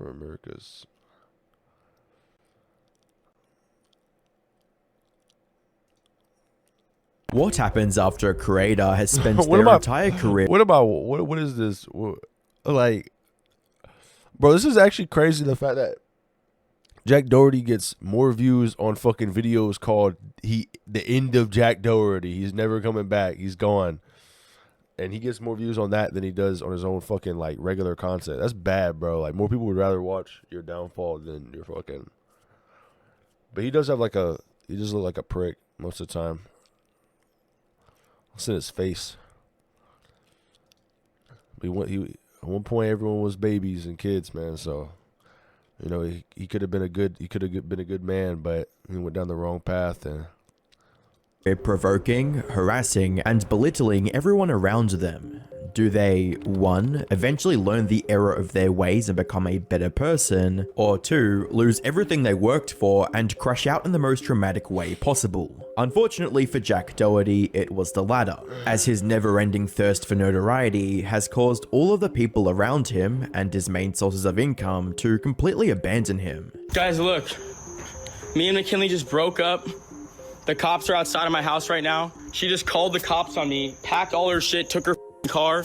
for America's. What happens after a creator has spent their entire career? What is this? Like, bro, this is actually crazy. The fact that Jack Doherty gets more views on fucking videos called the end of Jack Doherty. He's never coming back. He's gone. And he gets more views on that than he does on his own fucking like regular content. That's bad, bro. Like more people would rather watch your downfall than your fucking. But he does have like he just look like a prick most of the time. It's in his face. At one point everyone was babies and kids, man. So, you know, he could have been a good man, but he went down the wrong path and. Provoking, harassing, and belittling everyone around them. Do they, 1, eventually learn the error of their ways and become a better person, or 2, lose everything they worked for and crash out in the most traumatic way possible? Unfortunately for Jack Doherty, it was the latter, as his never-ending thirst for notoriety has caused all of the people around him and his main sources of income to completely abandon him. Guys, look. Me and McKinley just broke up. The cops are outside of my house right now. She just called the cops on me, packed all her shit, took her car,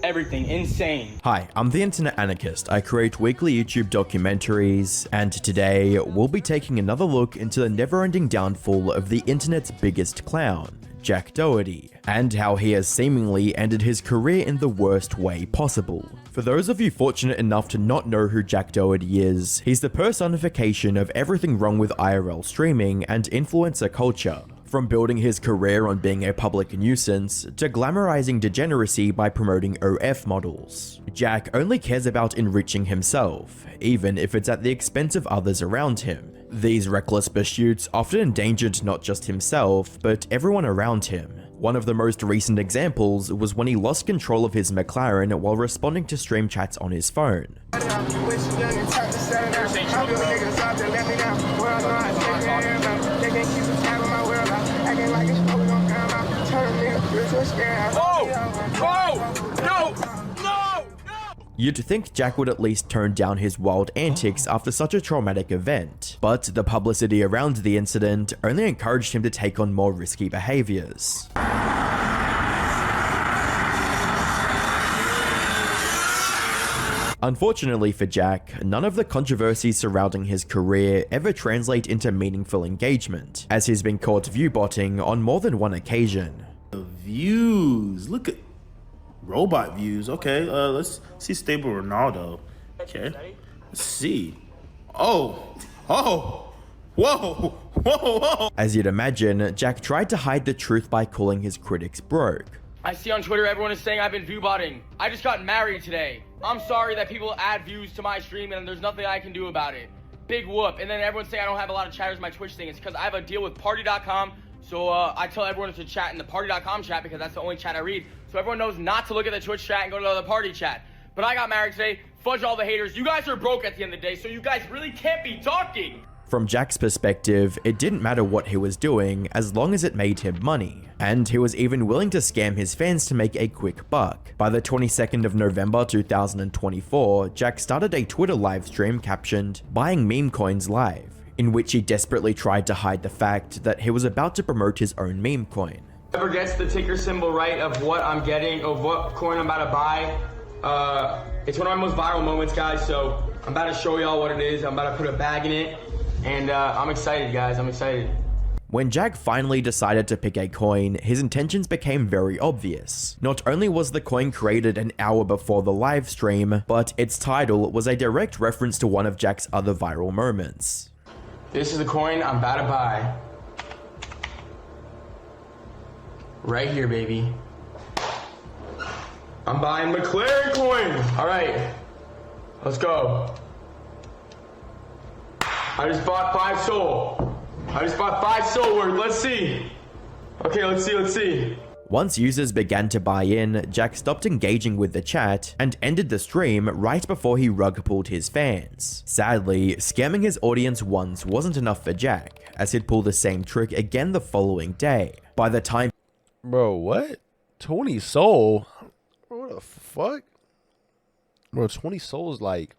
everything. Insane. Hi, I'm the Internet Anarchist. I create weekly YouTube documentaries, and today we'll be taking another look into the never-ending downfall of the internet's biggest clown, Jack Doherty, and how he has seemingly ended his career in the worst way possible. For those of you fortunate enough to not know who Jack Doherty is, he's the personification of everything wrong with IRL streaming and influencer culture. From building his career on being a public nuisance, to glamorizing degeneracy by promoting OF models. Jack only cares about enriching himself, even if it's at the expense of others around him. These reckless pursuits often endangered not just himself, but everyone around him. One of the most recent examples was when he lost control of his McLaren while responding to stream chats on his phone. You'd think Jack would at least tone down his wild antics after such a traumatic event, but the publicity around the incident only encouraged him to take on more risky behaviors. Unfortunately for Jack, none of the controversies surrounding his career ever translate into meaningful engagement, as he's been caught view-botting on more than one occasion. The views, look at robot views. Okay, let's see stable Ronaldo. Okay, let's see. Whoa. As you'd imagine, Jack tried to hide the truth by calling his critics broke. I see on Twitter everyone is saying I've been view-botting. I just got married today. I'm sorry that people add views to my stream and there's nothing I can do about it. Big whoop. And then everyone's saying I don't have a lot of chatters in my Twitch thing. It's because I have a deal with party.com. So I tell everyone to chat in the party.com chat because that's the only chat I read. So everyone knows not to look at the Twitch chat and go to the party chat. But I got married today. Fudge all the haters. You guys are broke at the end of the day, so you guys really can't be talking. From Jack's perspective, it didn't matter what he was doing as long as it made him money. And he was even willing to scam his fans to make a quick buck. By the 22nd of November 2024, Jack started a Twitter live stream captioned, "Buying meme coins live," in which he desperately tried to hide the fact that he was about to promote his own meme coin. Whoever gets the ticker symbol right of what I'm getting, of what coin I'm about to buy, it's one of my most viral moments, guys, so I'm about to show y'all what it is. I'm about to put a bag in it, and I'm excited, guys, I'm excited. When Jack finally decided to pick a coin, his intentions became very obvious. Not only was the coin created an hour before the live stream, but its title was a direct reference to one of Jack's other viral moments. This is the coin I'm about to buy. Right here, baby. I'm buying McLaren coin. All right, let's go. I just bought 5 soul. I just bought 5 soul worth. Let's see. Okay, let's see. Once users began to buy in, Jack stopped engaging with the chat and ended the stream right before he rug pulled his fans. Sadly, scamming his audience once wasn't enough for Jack, as he'd pull the same trick again the following day. By the time— Bro, what? 20 soul? What the fuck? Bro, 20 soul is like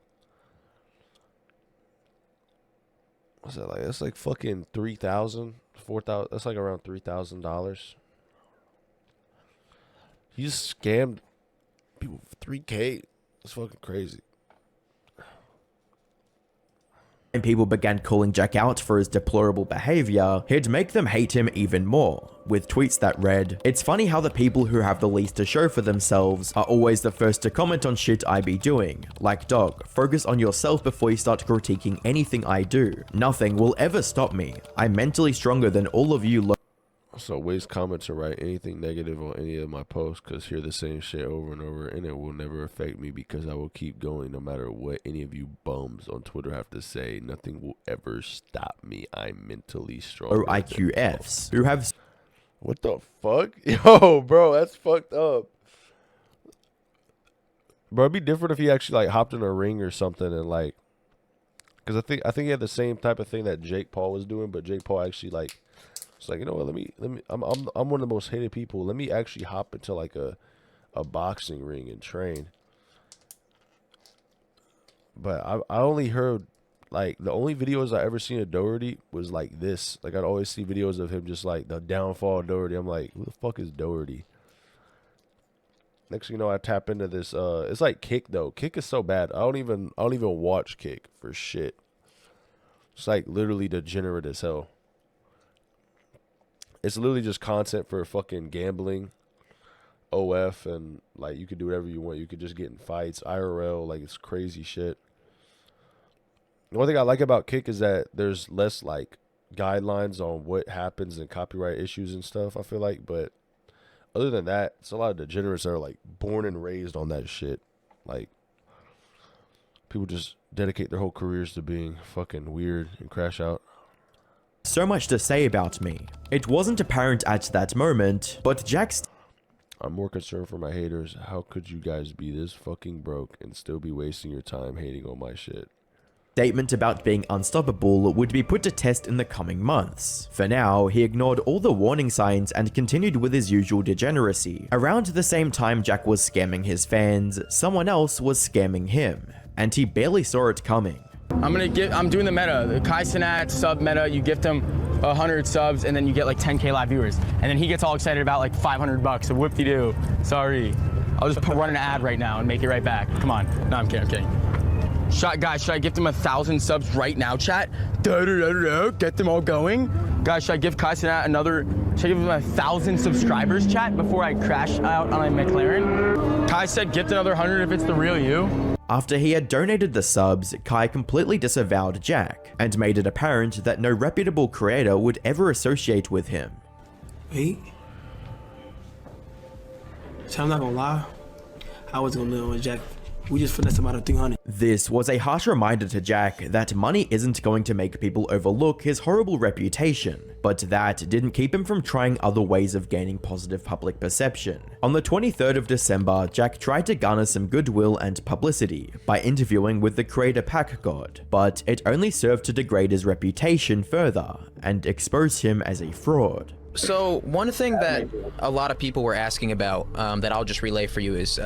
What's that like? That's like fucking 3,000, 4,000. That's like around $3,000. He just scammed people for 3K. That's fucking crazy. And people began calling Jack out for his deplorable behavior, he'd make them hate him even more, with tweets that read, "It's funny how the people who have the least to show for themselves are always the first to comment on shit I be doing. Like, dog, focus on yourself before you start critiquing anything I do. Nothing will ever stop me. I'm mentally stronger than all of you So waste comment to write anything negative on any of my posts, because hear the same shit over and over, and it will never affect me because I will keep going no matter what any of you bums on Twitter have to say. Nothing will ever stop me. I'm mentally strong." or IQFs who have What the fuck? Yo, bro, that's fucked up. Bro, it'd be different if he actually like hopped in a ring or something and like, because I think he had the same type of thing that Jake Paul was doing, but Jake Paul actually like, it's like, you know what, let me I'm one of the most hated people. Let me actually hop into like a boxing ring and train. But I only heard, like, the only videos I ever seen of Doherty was like this. Like, I'd always see videos of him just like the downfall of Doherty. I'm like, who the fuck is Doherty? Next thing you know, I tap into this. It's like Kick though. Kick is so bad. I don't even watch Kick for shit. It's like literally degenerate as hell. It's literally just content for fucking gambling, OF, and like you could do whatever you want. You could just get in fights, IRL, like it's crazy shit. The one thing I like about Kick is that there's less like guidelines on what happens and copyright issues and stuff, I feel like. But other than that, it's a lot of degenerates that are like born and raised on that shit. Like people just dedicate their whole careers to being fucking weird and crash out. so much to say about me. It wasn't apparent at that moment, but Jack's I'm more concerned for my haters. How could you guys be this fucking broke and still be wasting your time hating on my shit? statement about being unstoppable would be put to test in the coming months. For now, he ignored all the warning signs and continued with his usual degeneracy. Around the same time Jack was scamming his fans, someone else was scamming him, and he barely saw it coming. I'm doing the meta, the Kai Cenat sub meta. You gift him 100 subs and then you get like 10K live viewers. And then he gets all excited about like $500, so whoop-de-doo. Sorry. I'll just run an ad right now and make it right back. Come on. No, I'm kidding. Guys, should I gift him 1,000 subs right now, chat? Get them all going. Guys, should I give Kai Cenat should I give him 1,000 subscribers, chat, before I crash out on my McLaren? Kai said gift another 100 if it's the real you. After he had donated the subs, Kai completely disavowed Jack, and made it apparent that no reputable creator would ever associate with him. Wait. So I'm not gonna lie, I was gonna live with Jack. We just finessed him out of 300. This was a harsh reminder to Jack that money isn't going to make people overlook his horrible reputation, but that didn't keep him from trying other ways of gaining positive public perception. On the 23rd of December, Jack tried to garner some goodwill and publicity by interviewing with the creator Pack God, but it only served to degrade his reputation further and expose him as a fraud. So one thing that a lot of people were asking about that I'll just relay for you is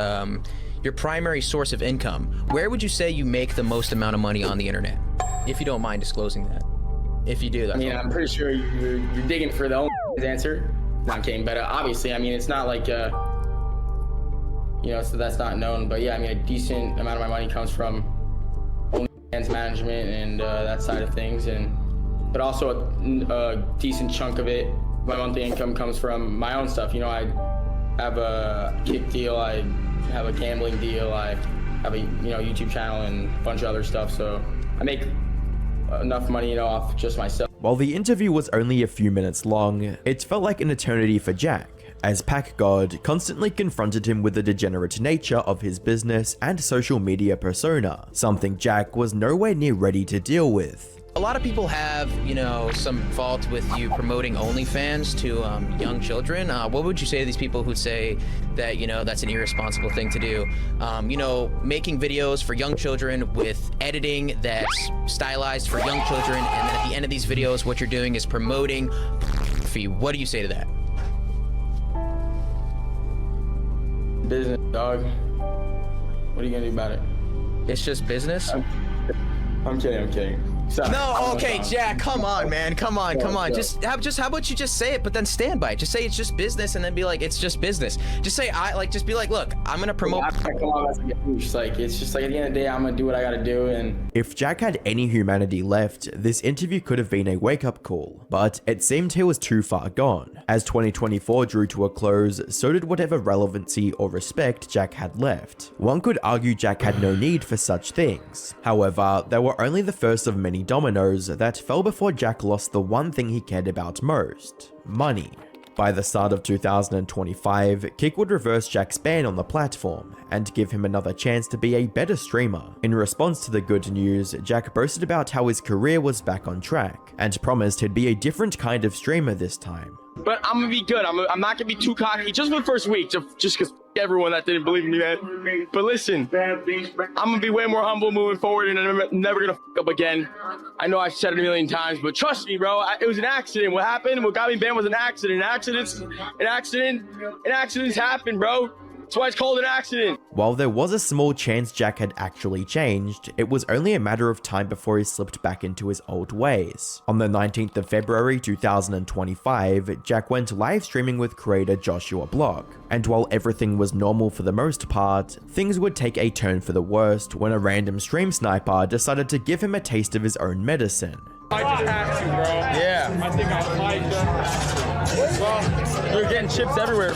your primary source of income. Where would you say you make the most amount of money on the internet? If you don't mind disclosing that. If you do, that's I'm pretty sure you're digging for the only answer. No, I'm kidding, but obviously, it's not like, so that's not known. But yeah, a decent amount of my money comes from OnlyFans management and that side of things, but also a decent chunk of it, my monthly income comes from my own stuff. I have a Kick deal, I have a gambling deal, I have a YouTube channel and a bunch of other stuff, so I make enough money off just myself. While the interview was only a few minutes long, it felt like an eternity for Jack, as Pack God constantly confronted him with the degenerate nature of his business and social media persona, something Jack was nowhere near ready to deal with. A lot of people have, some fault with you promoting OnlyFans to young children. What would you say to these people who say that, that's an irresponsible thing to do? Making videos for young children with editing that's stylized for young children, and then at the end of these videos, what you're doing is promoting pornography. What do you say to that? Business, dog. What are you gonna do about it? It's just business? I'm kidding. Sorry. No, okay, Jack, come on, man. Come on. Just how about you just say it, but then stand by it. Just say it's just business and then be like, it's just business. Just say, just be like, look, I'm gonna promote. Like, it's just like at the end of the day, I'm gonna do what I gotta do. And If Jack had any humanity left, this interview could have been a wake-up call, but it seemed he was too far gone. As 2024 drew to a close, so did whatever relevancy or respect Jack had left. One could argue Jack had no need for such things. However, they were only the first of many dominoes that fell before Jack lost the one thing he cared about most: money. By the start of 2025, Kick would reverse Jack's ban on the platform and give him another chance to be a better streamer. In response to the good news, Jack boasted about how his career was back on track and promised he'd be a different kind of streamer this time. But I'm gonna be good. I'm not gonna be too cocky just for the first week, just because everyone that didn't believe in me, man. But listen, I'm gonna be way more humble moving forward, and I'm never gonna up again. I know I've said it a million times, but trust me, bro. It was an accident. What happened? What got me banned was an accident. Accidents happen, bro. That's why it's called an accident. While there was a small chance Jack had actually changed, it was only a matter of time before he slipped back into his old ways. On the 19th of February 2025, Jack went live streaming with creator Joshua Block, and while everything was normal for the most part, things would take a turn for the worst when a random stream sniper decided to give him a taste of his own medicine. I just have to, bro. Yeah. I think I might. Well, you're getting chips everywhere.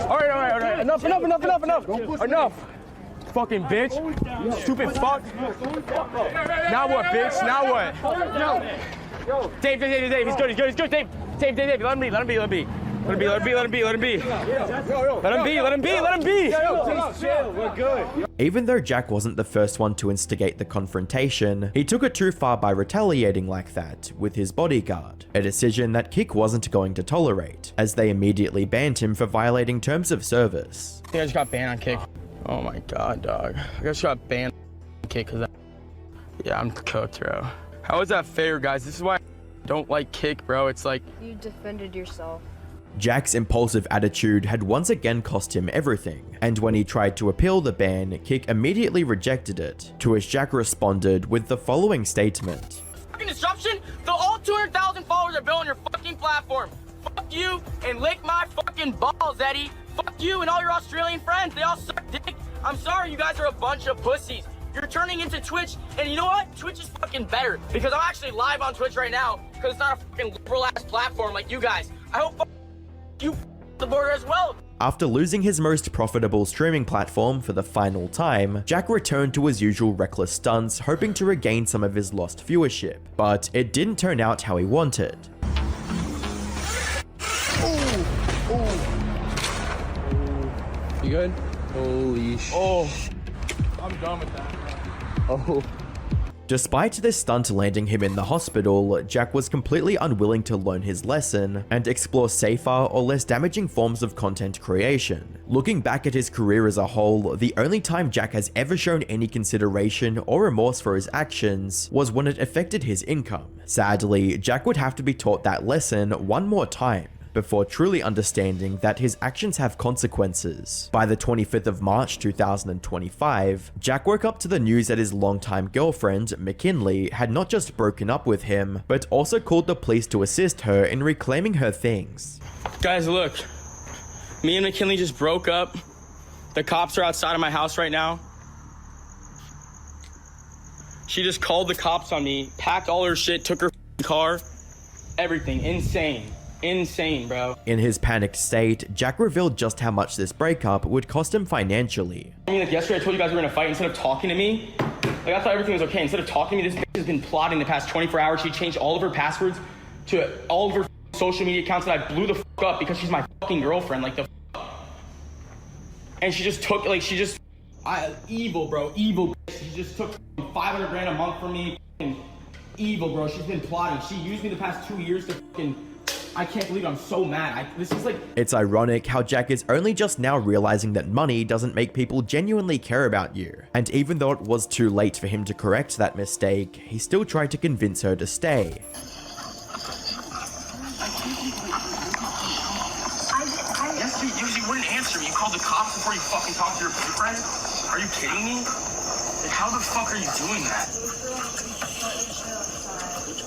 All right. Enough. Fucking bitch. Stupid fuck. Now what, bitch? Now what? Dave. He's good. Dave. Let him be. Let him be. We're good. Even though Jack wasn't the first one to instigate the confrontation, he took it too far by retaliating like that with his bodyguard, a decision that Kick wasn't going to tolerate, as they immediately banned him for violating terms of service. I think I just got banned on Kick. Oh my god, dog. I just got banned on Kick because yeah, I'm cooked, bro. How is that fair, guys? This is why I don't like Kick, bro. It's like you defended yourself. Jack's impulsive attitude had once again cost him everything, and when he tried to appeal the ban, Kick immediately rejected it, to which Jack responded with the following statement. Fucking disruption? All 200,000 followers are built on your fucking platform. Fuck you and lick my fucking balls, Eddie. Fuck you and all your Australian friends. They all suck dick. I'm sorry, you guys are a bunch of pussies. You're turning into Twitch, and you know what? Twitch is fucking better, because I'm actually live on Twitch right now, because it's not a fucking liberal-ass platform like you guys. I hope you the border as well. After losing his most profitable streaming platform for the final time, Jack returned to his usual reckless stunts, hoping to regain some of his lost viewership, but it didn't turn out how he wanted. You good? Holy shit. Oh, I'm done with that. Oh. Despite this stunt landing him in the hospital, Jack was completely unwilling to learn his lesson and explore safer or less damaging forms of content creation. Looking back at his career as a whole, the only time Jack has ever shown any consideration or remorse for his actions was when it affected his income. Sadly, Jack would have to be taught that lesson one more time before truly understanding that his actions have consequences. By the 25th of March 2025, Jack woke up to the news that his longtime girlfriend, McKinley, had not just broken up with him, but also called the police to assist her in reclaiming her things. Guys, look. Me and McKinley just broke up. The cops are outside of my house right now. She just called the cops on me, packed all her shit, took her car, everything. Insane, bro. In his panicked state, Jack revealed just how much this breakup would cost him financially. I mean, like yesterday I told you guys we were in a fight. Instead of talking to me, like I thought everything was okay. Instead of talking to me, this bitch has been plotting the past 24 hours. She changed all of her passwords to all of her social media accounts, and I blew the up because she's my fucking girlfriend. Like the and she just took, like, evil, bro. Evil bitch. She just took 500 grand a month from me. Evil, bro. She's been plotting. She used me the past 2 years to fucking... I can't believe it. I'm so mad. This is like... It's ironic how Jack is only just now realizing that money doesn't make people genuinely care about you. And even though it was too late for him to correct that mistake, he still tried to convince her to stay. the cops before you fucking talk to your boyfriend? Are you kidding me? Like, how the fuck are you doing that?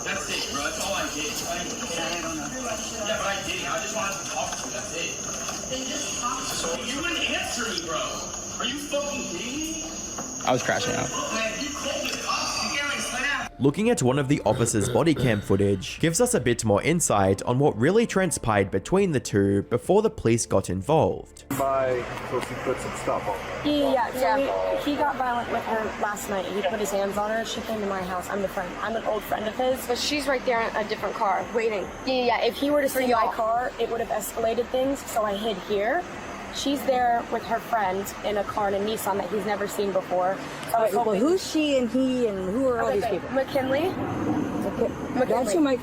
That's it, bro. That's all I did. I don't know. Yeah, but I did. I just wanted to talk to you. That's it. Then just talk to me. You wouldn't answer me, bro. Are you fucking kidding me? I was crashing out. Man, you called the cops. You can't, like, slow down. Looking at one of the officers' body cam footage gives us a bit more insight on what really transpired between the two before the police got involved. So she put some stuff on. Yeah. He got violent with her last night. He put his hands on her. She came to my house. I'm the friend. I'm an old friend of his. But she's right there in a different car, waiting. Yeah. If he were to see my car, it would have escalated things. So I hid here. She's there with her friend in a car in a Nissan that he's never seen before. So well, who's she and he and who are all these people? McKinley.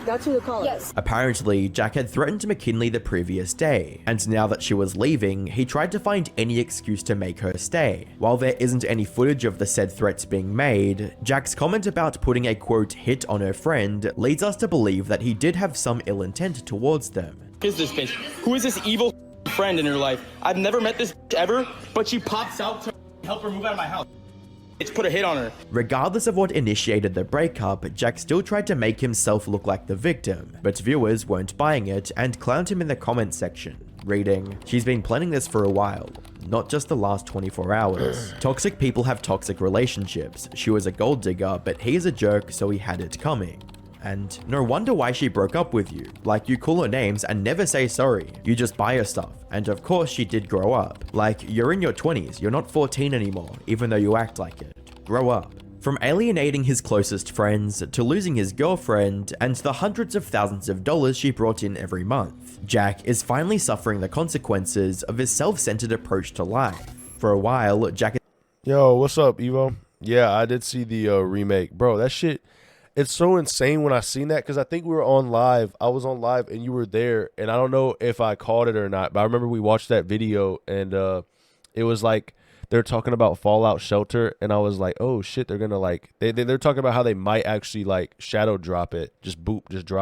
That's who the caller is. Apparently, Jack had threatened McKinley the previous day, and now that she was leaving, he tried to find any excuse to make her stay. While there isn't any footage of the said threats being made, Jack's comment about putting a quote hit on her friend leads us to believe that he did have some ill intent towards them. Who is this bitch? Who is this evil friend in her life? I've never met this bitch ever, but she pops out to help her move out of my house. It's put a hit on her. Regardless of what initiated the breakup, Jack still tried to make himself look like the victim, but viewers weren't buying it and clowned him in the comments section, reading, "She's been planning this for a while, not just the last 24 hours. Toxic people have toxic relationships. She was a gold digger, but he's a jerk, so he had it coming. And no wonder why she broke up with you. Like, you call her names and never say sorry. You just buy her stuff. And of course she did grow up. Like, you're in your 20s, you're not 14 anymore, even though you act like it. Grow up." From alienating his closest friends, to losing his girlfriend, and the hundreds of thousands of dollars she brought in every month, Jack is finally suffering the consequences of his self-centered approach to life. For a while, Jack... Yo, what's up, Evo? Yeah, I did see the remake. Bro, that shit... It's so insane when I seen that, because I think we were on live. I was on live and you were there, and I don't know if I caught it or not, but I remember we watched that video, and it was like they're talking about Fallout Shelter, and I was like, oh shit, they're gonna like they're talking about how they might actually like shadow drop it, just boop, just drop